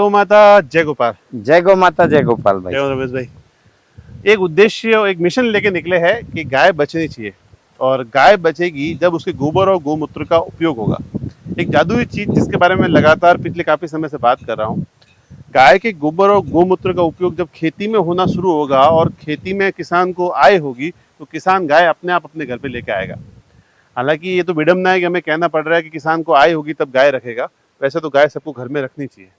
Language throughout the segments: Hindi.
गौ माता जय गोपाल। जय गौ माता जय गोपाल भाई। जय रमेश भाई, एक उद्देश्य और एक मिशन लेके निकले हैं कि गाय बचनी चाहिए और गाय बचेगी जब उसके गोबर और गोमूत्र का उपयोग होगा। एक जादुई चीज जिसके बारे में लगातार पिछले काफी समय से बात कर रहा हूँ। गाय के गोबर और गोमूत्र का उपयोग जब खेती में होना शुरू होगा और खेती में किसान को आय होगी तो किसान गाय अपने आप अपने घर पे लेके आएगा। हालांकि ये तो विडम्बना है कि हमें कहना पड़ रहा है कि किसान को आय होगी तब गाय रखेगा, वैसे तो गाय सबको घर में रखनी चाहिए।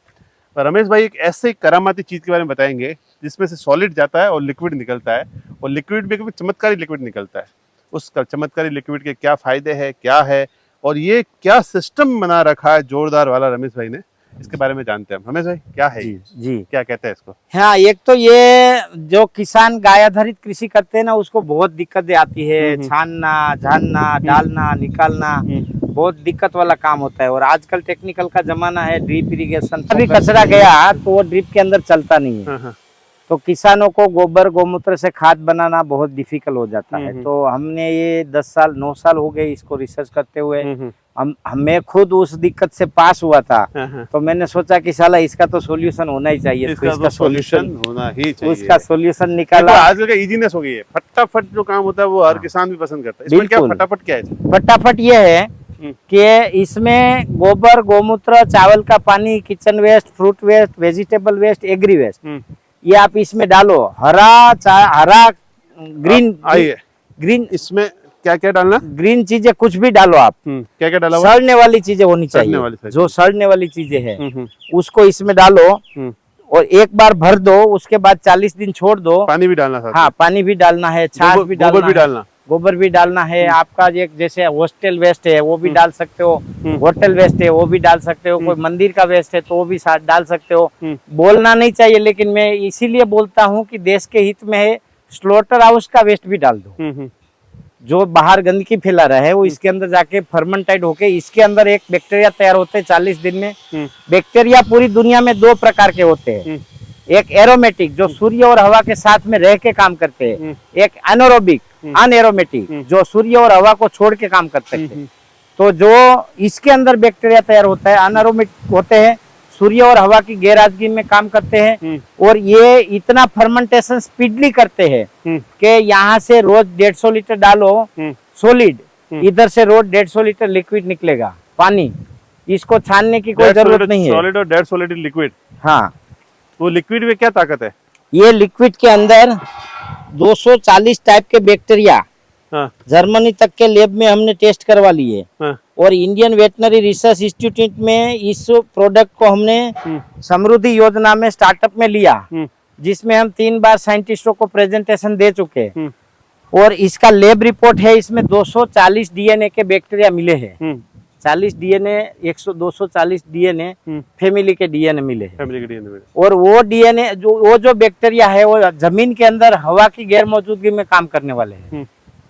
पर रमेश भाई एक ऐसे करामाती चीज के बारे में बताएंगे जिसमें से सॉलिड जाता है और लिक्विड निकलता है, और लिक्विड भी कभी चमत्कारी लिक्विड निकलता है। उस चमत्कारी लिक्विड के क्या फायदे हैं, क्या है, और ये क्या सिस्टम बना रखा है जोरदार वाला रमेश भाई ने, इसके बारे में जानते हैं। रमेश भाई क्या है जी, ये? जी क्या कहते हैं इसको? हाँ, एक तो ये जो किसान गाय आधारित कृषि करते हैं ना, उसको बहुत दिक्कतें आती है। छानना, झानना, डालना, निकालना बहुत दिक्कत वाला काम होता है। और आजकल टेक्निकल का जमाना है, ड्रिप इरिगेशन। अभी कचरा गया तो वो ड्रिप के अंदर चलता नहीं है, तो किसानों को गोबर गोमूत्र से खाद बनाना बहुत डिफिकल्ट हो जाता है। तो हमने ये 10 साल 9 साल हो गए इसको रिसर्च करते हुए। मैं खुद उस दिक्कत से पास हुआ था, तो मैंने सोचा कि साला इसका तो सॉल्यूशन होना ही चाहिए। इसका सॉल्यूशन होना ही चाहिए। उसका सॉल्यूशन निकाला। आजकल का इजीनेस हो गई है, फटाफट जो काम होता है वो हर किसान भी पसंद करता है। इसमें क्या फटाफट क्या है? फटाफट ये है कि इसमें गोबर गोमूत्र, चावल का पानी, kitchen waste, fruit waste, vegetable waste, agri waste, ये आप इसमें डालो। हरा ग्रीन इसमें क्या क्या डालना? ग्रीन चीजें कुछ भी डालो आप। क्या क्या डाला? सड़ने वाली चीजें होनी चाहिए। जो सड़ने वाली चीजें हैं उसको इसमें डालो और एक बार भर दो। उसके बाद 40 दिन छोड़ दो। पानी भी डालना था? हाँ, पानी भी डालना है, छाछ भी डालना, गोबर भी डालना है। आपका एक जैसे हॉस्टल वेस्ट है वो भी डाल सकते हो, होटल वेस्ट है वो भी डाल सकते हो, कोई मंदिर का वेस्ट है तो वो भी साथ डाल सकते हो। बोलना नहीं चाहिए, लेकिन मैं इसीलिए बोलता हूँ कि देश के हित में है, स्लॉटर हाउस का वेस्ट भी डाल दो। जो बाहर गंदगी फैला रहा है वो इसके अंदर जाके फर्मेंटाइड होके इसके अंदर एक बैक्टीरिया तैयार होते हैं 40 दिन में। बैक्टीरिया पूरी दुनिया में 2 प्रकार के होते हैं। एक एरोमेटिक जो सूर्य और हवा के साथ में रह के काम करते हैं, एक एनारोबिक अनएरोमेटिक जो सूर्य और हवा को छोड़ के काम कर सकते हैं। तो जो इसके अंदर बैक्टीरिया तैयार होता है, अनएरोमेटिक होते हैं, सूर्य और हवा की गैरहाजिरी में काम करते हैं। और ये इतना फर्मेंटेशन स्पीडली करते हैं कि यहाँ से रोज 150 लीटर डालो सॉलिड, इधर से रोज 150 लीटर लिक्विड निकलेगा पानी। इसको छानने की कोई जरूरत नहीं है। सॉलिड और 150 लीटर लिक्विड। हाँ, वो लिक्विड में क्या ताकत है? ये लिक्विड के अंदर 240 टाइप के बैक्टीरिया जर्मनी तक के लैब में हमने टेस्ट करवा लिए। और इंडियन वेटनरी रिसर्च इंस्टीट्यूट में इस प्रोडक्ट को हमने समृद्धि योजना में स्टार्टअप में लिया, जिसमें हम 3 बार साइंटिस्टों को प्रेजेंटेशन दे चुके। और इसका लैब रिपोर्ट है, इसमें 240 डीएनए के बैक्टीरिया मिले हैं। 40 डीएनए 240 डीएनए फैमिली के डीएनए मिले हैं। और वो डीएनए जो बैक्टीरिया है वो जमीन के अंदर हवा की गैर मौजूदगी में काम करने वाले हैं।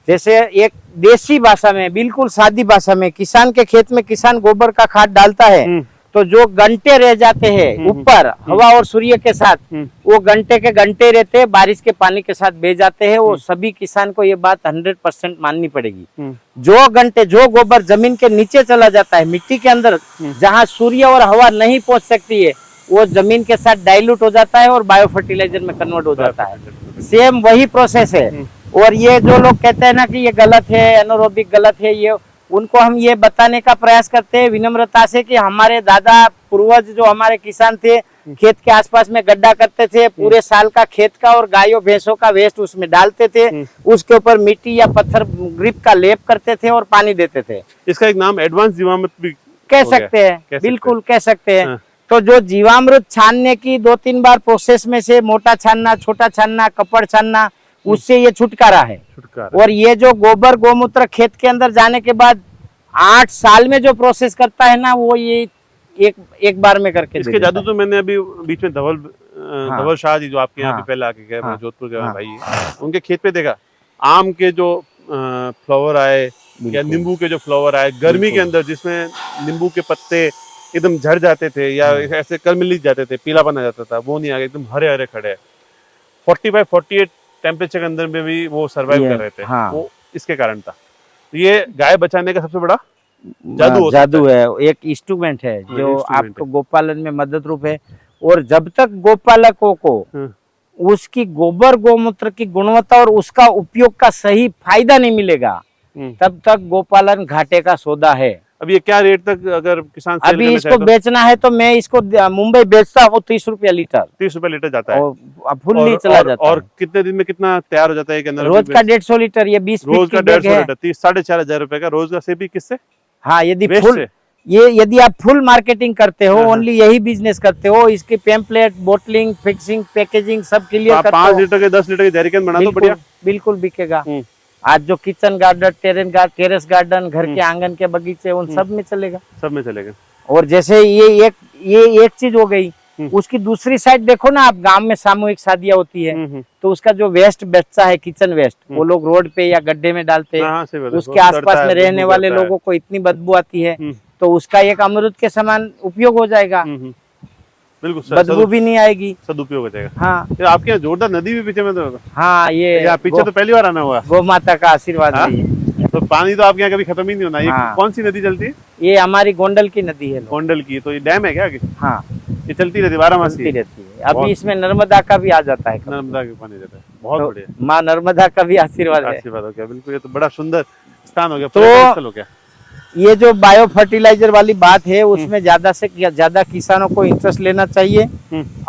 जैसे एक देसी भाषा में, बिल्कुल सादी भाषा में, किसान के खेत में किसान गोबर का खाद डालता है तो जो घंटे रह जाते हैं ऊपर हवा और सूर्य के साथ, वो घंटे के घंटे रहते हैं, बारिश के पानी के साथ बह जाते हैं। वो सभी किसान को ये बात 100% माननी पड़ेगी। जो गोबर जमीन के नीचे चला जाता है मिट्टी के अंदर, जहाँ सूर्य और हवा नहीं पहुंच सकती है, वो जमीन के साथ डाइल्यूट हो जाता है और बायो फर्टिलाइजर में कन्वर्ट हो जाता है। सेम वही प्रोसेस है। और ये जो लोग कहते हैं ना कि ये गलत है, एनारोबिक गलत है, ये उनको हम ये बताने का प्रयास करते हैं विनम्रता से कि हमारे दादा पूर्वज जो हमारे किसान थे, खेत के आसपास में गड्ढा करते थे, पूरे साल का खेत का और गायों भैंसों का वेस्ट उसमें डालते थे, उसके ऊपर मिट्टी या पत्थर ग्रिप का लेप करते थे और पानी देते थे। इसका एक नाम एडवांस जीवामृत भी कह सकते हैं, बिल्कुल कह सकते हैं। तो जो जीवामृत छानने की 2-3 बार प्रोसेस में से मोटा छानना, छोटा छानना, कपड़ छानना, उससे ये छुटकारा है। और ये जो गोबर गोमूत्र खेत के अंदर जाने के बाद 8 साल में जो प्रोसेस करता है ना, वो ये एक बार में करके इसके जादू तो मैंने अभी बीच में धवल शाह जी जो आपके यहाँ पे पहले आके गए, जोधपुर के भाई, उनके खेत पे देखा आम के जो फ्लावर आए या नींबू के जो फ्लावर आए गर्मी के अंदर, जिसमें नींबू के पत्ते एकदम झड़ जाते थे या ऐसे कलमिली जाते थे, पीलापन आ जाता था, वो नहीं आ गया, एकदम हरे हरे खड़े। 45-48 टेम्परेचर के अंदर में भी वो सर्वाइव कर रहे थे। वो इसके कारण था। ये गाय बचाने का सबसे बड़ा जादू है। एक इंस्ट्रूमेंट है जो आपको गोपालन में मदद रूप है। और जब तक गोपालकों को उसकी गोबर गौमूत्र की गुणवत्ता और उसका उपयोग का सही फायदा नहीं मिलेगा, तब तक गोपालन घाटे का सौदा है। अब ये क्या रेट तक अगर किसान सेल अभी करना इसको चाहे तो? बेचना है तो मैं इसको मुंबई बेचता हूँ 30 रुपया लीटर, 30 रुपए लीटर जाता है। और फुल्ली चला जाता और है। कितने दिन में कितना तैयार हो जाता है? रोज का 150 लीटर, ये 20 रोज फीट का की बैग 150 है। लीटर 30-4.5 हजार रुपए का रोज का। से भी किससे? हाँ, यदि वेस्ट फुल से? ये यदि आप फुल मार्केटिंग करते हो, हाँ, हाँ। ओनली यही बिजनेस करते हो, इसकी पेम्पलेट, बोटलिंग, फिक्सिंग, पैकेजिंग सब तो क्लियर आप करते 5 हो, लीटर के 10 लीटर के जैरिकन बना दो, बढ़िया। बिल्कुल बिकेगा। हम्म। आज जो किचन गार्डन, टेरेस गार्डन, घर के आंगन के बगीचे, उन सब में चलेगा। सब में चलेगा। और जैसे ये एक चीज हो गई, उसकी दूसरी साइड देखो ना आप, गांव में सामूहिक शादियां होती है, तो उसका जो वेस्ट बचता है, किचन वेस्ट, वो लोग रोड पे या गड्ढे में डालते हैं। हाँ, सही बात है। उसके आसपास में रहने वाले लोगों को इतनी बदबू आती है, तो उसका एक अमृत के समान उपयोग हो जाएगा। बिल्कुल, बदबू भी नहीं आएगी, सदुपयोग हो जाएगा। हाँ। ये आपके यहाँ जोरदार नदी भी पीछे में तो? हाँ, ये पीछे तो पहली बार आना हुआ। गौ माता का आशीर्वाद हाँ? भी है। तो पानी तो आपके यहाँ कभी खत्म ही नहीं होना। ये हाँ। कौन सी नदी चलती है? ये हमारी गोंडल की नदी है। गोंडल की। तो ये डैम है क्या? हाँ, ये चलती रहती 12 मासी? चलती रहती है। अभी इसमें नर्मदा का भी आ जाता है, नर्मदा के पानी रहता है। बहुत बढ़िया। माँ नर्मदा का भी आशीर्वाद है। आशीर्वाद हो गया, बिल्कुल। ये तो बड़ा सुंदर स्थान हो गया, तो पर्यटन स्थल हो गया। ये जो बायो फर्टिलाइजर वाली बात है, उसमें ज्यादा से ज्यादा किसानों को इंटरेस्ट लेना चाहिए।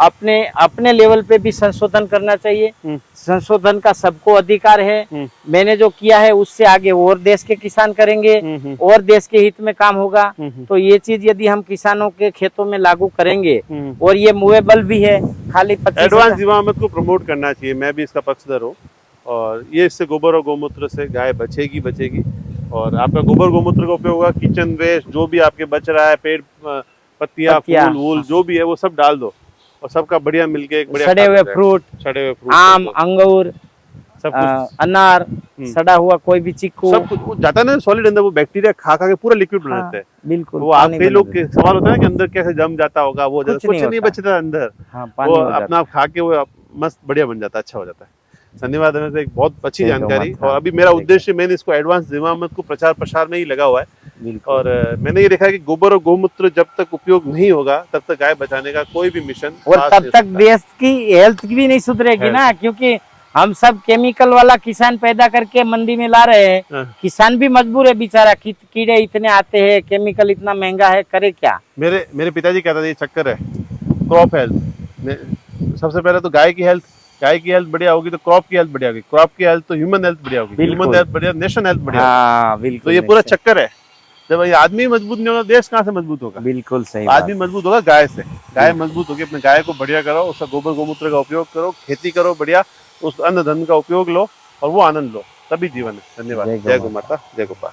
अपने लेवल पे भी संशोधन करना चाहिए। संशोधन का सबको अधिकार है। मैंने जो किया है उससे आगे और देश के किसान करेंगे, और देश के हित में काम होगा। तो ये चीज यदि हम किसानों के खेतों में लागू करेंगे, और ये मूवेबल भी है, खाली 25 एडवांस जीवामृत को प्रमोट करना चाहिए। मैं भी इसका पक्षधर हूँ। और ये इससे गोबर और गौमूत्र से गाय बचेगी। और आपका गोबर गौमूत्र का उपयोग होगा, किचन वेस्ट जो भी आपके बच रहा है, पेड़ पत्तियां, फूल वूल जो भी है, वो सब डाल दो, और सबका बढ़िया मिलके एक बढ़िया सड़े हुए फ्रूट, आम, अंगूर, सब कुछ, अनार, सड़ा हुआ कोई भी चीकू, सब कुछ वो जाता है ना सॉलिड अंदर। वो बैक्टीरिया खा के पूरा लिक्विड बना देते हैं। बिल्कुल। वो आप कई लोग के सवाल होता है कि अंदर कैसे जम जाता होगा, वो कुछ नहीं बचता अंदर। वो अपना आप खा के वो मस्त बढ़िया बन जाता है, अच्छा हो जाता है। धन्यवाद। एक बहुत अच्छी जानकारी। और अभी मेरा उद्देश्य, मैंने इसको एडवांस जीवामृत को प्रचार प्रसार में ही लगा हुआ है। और मैंने ये देखा है कि गोबर और गौमूत्र जब तक उपयोग नहीं होगा, तब तक गाय बचाने का कोई भी मिशन, और तब तक देश की हेल्थ भी नहीं सुधरेगी ना, क्योंकि हम सब केमिकल वाला किसान पैदा करके मंडी में ला रहे हैं। किसान भी मजबूर है बेचारा, कीड़े इतने आते हैं, केमिकल इतना महंगा है, करे क्या। मेरे पिताजी कहते थे ये चक्कर है क्रॉप हेल्थ। सबसे पहले तो गाय की हेल्थ बढ़िया होगी तो क्रॉप की हेल्थ बढ़िया होगी, क्रॉप की हेल्थ तो ह्यूमन हेल्थ बढ़िया होगी, ह्यूमन हेल्थ बढ़िया, नेशन हेल्थ बढ़िया। हाँ, बिल्कुल। तो ये पूरा चक्कर है। जब ये आदमी मजबूत नहीं होगा, देश कहाँ से मजबूत होगा? बिल्कुल सही। आदमी मजबूत होगा गाय से। गाय मजबूत होगी, अपने गाय को बढ़िया करो, उसका गोबर गौमूत्र का उपयोग करो, खेती करो बढ़िया, उस अन्न धन का उपयोग लो, और वो आनंद लो, तभी जीवन है। धन्यवाद। जय गौ माता, जय गोपाल।